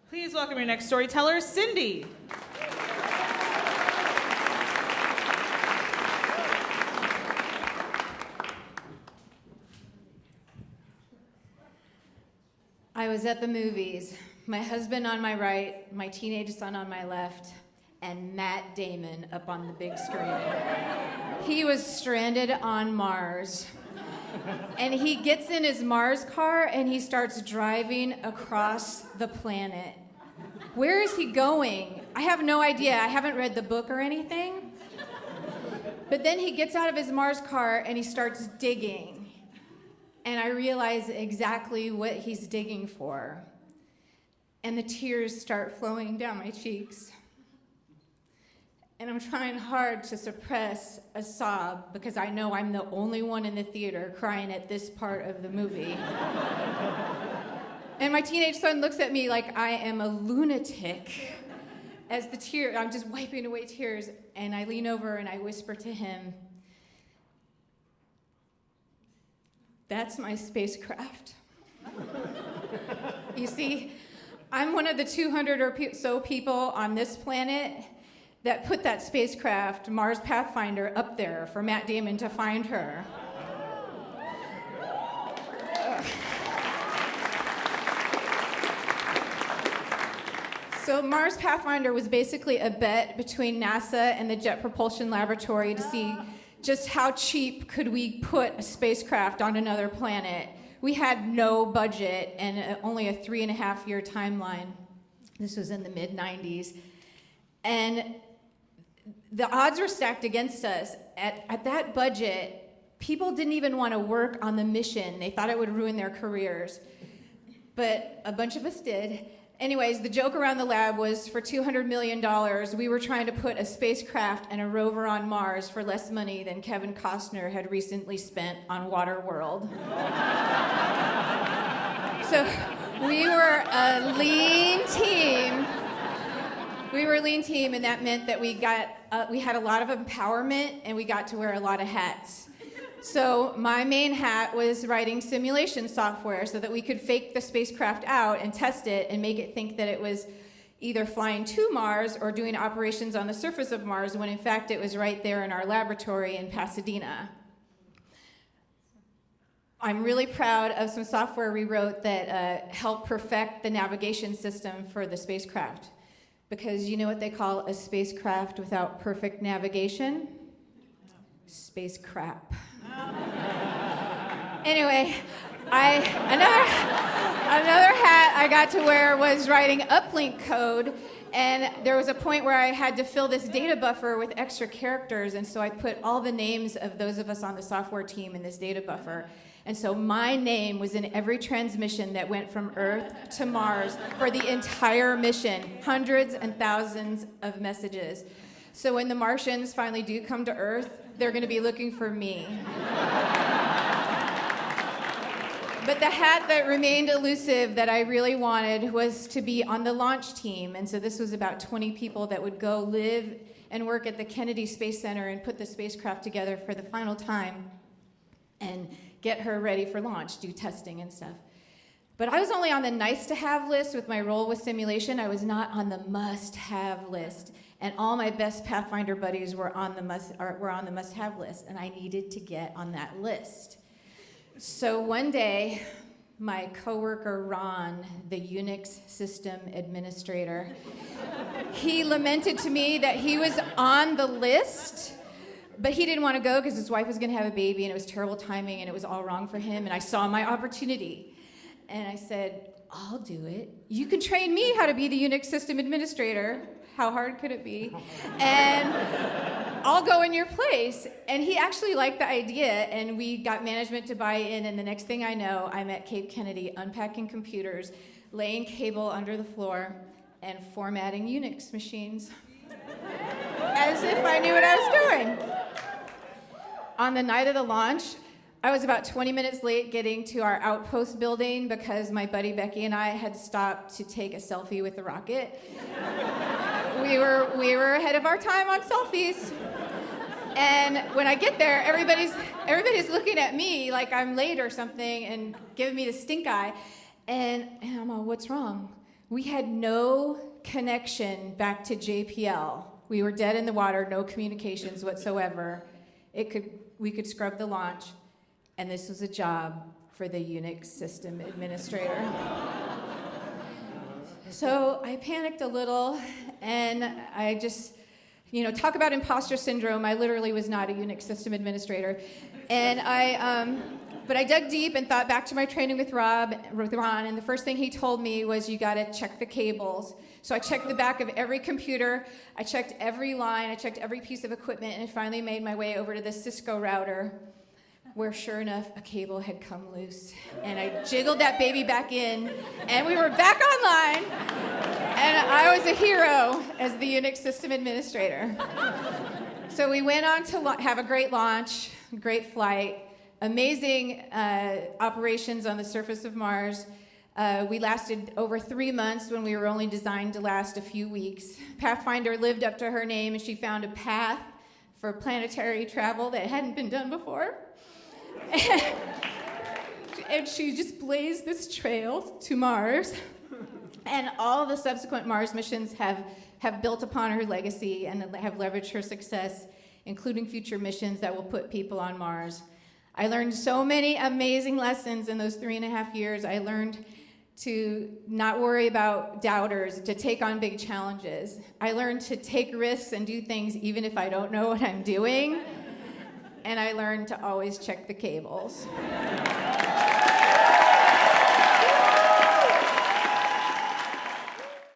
Please welcome your next storyteller, Cindy. I was at the movies, my husband on my right, my teenage son on my left, and Matt Damon up on the big screen. He was stranded on Mars. And he gets in his Mars car and he starts driving across the planet. Where is he going? I have no idea. I haven't read the book or anything. But then he gets out of his Mars car and he starts digging. And I realize exactly what he's digging for. And the tears start flowing down my cheeks. And I'm trying hard to suppress a sob because I know I'm the only one in the theater crying at this part of the movie. And my teenage son looks at me like I am a lunatic as I'm just wiping away tears, and I lean over and I whisper to him, "That's my spacecraft." You see, I'm one of the 200 or so people on this planet that put that spacecraft, Mars Pathfinder, up there for Matt Damon to find her. So Mars Pathfinder was basically a bet between NASA and the Jet Propulsion Laboratory to see just how cheap could we put a spacecraft on another planet. We had no budget and only a 3.5-year timeline. This was in the mid-90s. And the odds were stacked against us. At that budget, people didn't even want to work on the mission. They thought it would ruin their careers. But a bunch of us did. Anyways, the joke around the lab was for $200 million, we were trying to put a spacecraft and a rover on Mars for less money than Kevin Costner had recently spent on Waterworld. So we were a lean team. And that meant that we had a lot of empowerment, and we got to wear a lot of hats. So my main hat was writing simulation software so that we could fake the spacecraft out and test it and make it think that it was either flying to Mars or doing operations on the surface of Mars, when in fact it was right there in our laboratory in Pasadena. I'm really proud of some software we wrote that helped perfect the navigation system for the spacecraft. Because you know what they call a spacecraft without perfect navigation? Space crap. Anyway, another hat I got to wear was writing uplink code, and there was a point where I had to fill this data buffer with extra characters, and so I put all the names of those of us on the software team in this data buffer. And so my name was in every transmission that went from Earth to Mars for the entire mission, hundreds and thousands of messages. So when the Martians finally do come to Earth, they're going to be looking for me. But the hat that remained elusive that I really wanted was to be on the launch team. And so this was about 20 people that would go live and work at the Kennedy Space Center and put the spacecraft together for the final time and get her ready for launch, do testing and stuff. But I was only on the nice-to-have list with my role with simulation. I was not on the must-have list. And all my best Pathfinder buddies were on the must-have list, and I needed to get on that list. So one day, my coworker Ron, the Unix system administrator, he lamented to me that he was on the list, but he didn't want to go because his wife was going to have a baby, and it was terrible timing, and it was all wrong for him, and I saw my opportunity. And I said, "I'll do it. You can train me how to be the Unix system administrator. How hard could it be? And I'll go in your place." And he actually liked the idea, and we got management to buy in, and the next thing I know, I'm at Cape Kennedy unpacking computers, laying cable under the floor, and formatting Unix machines. As if I knew what I was doing. On the night of the launch, I was about 20 minutes late getting to our outpost building because my buddy Becky and I had stopped to take a selfie with the rocket. We were ahead of our time on selfies. And when I get there, everybody's looking at me like I'm late or something and giving me the stink eye. And I'm all, "What's wrong?" We had no connection back to JPL. We were dead in the water, no communications whatsoever. We could scrub the launch, and this was a job for the Unix system administrator. So I panicked a little, and I just, talk about imposter syndrome. I literally was not a Unix system administrator. And but I dug deep and thought back to my training with Ron, and the first thing he told me was, you gotta check the cables. So I checked the back of every computer, I checked every line, I checked every piece of equipment, and finally made my way over to the Cisco router, where sure enough, a cable had come loose. And I jiggled that baby back in, and we were back online, and I was a hero as the Unix system administrator. So we went on to have a great launch, great flight, amazing operations on the surface of Mars. We lasted over 3 months when we were only designed to last a few weeks. Pathfinder lived up to her name, and she found a path for planetary travel that hadn't been done before. And she just blazed this trail to Mars. And all the subsequent Mars missions have built upon her legacy and have leveraged her success, including future missions that will put people on Mars. I learned so many amazing lessons in those 3.5 years. I learned to not worry about doubters, to take on big challenges. I learned to take risks and do things even if I don't know what I'm doing. And I learned to always check the cables.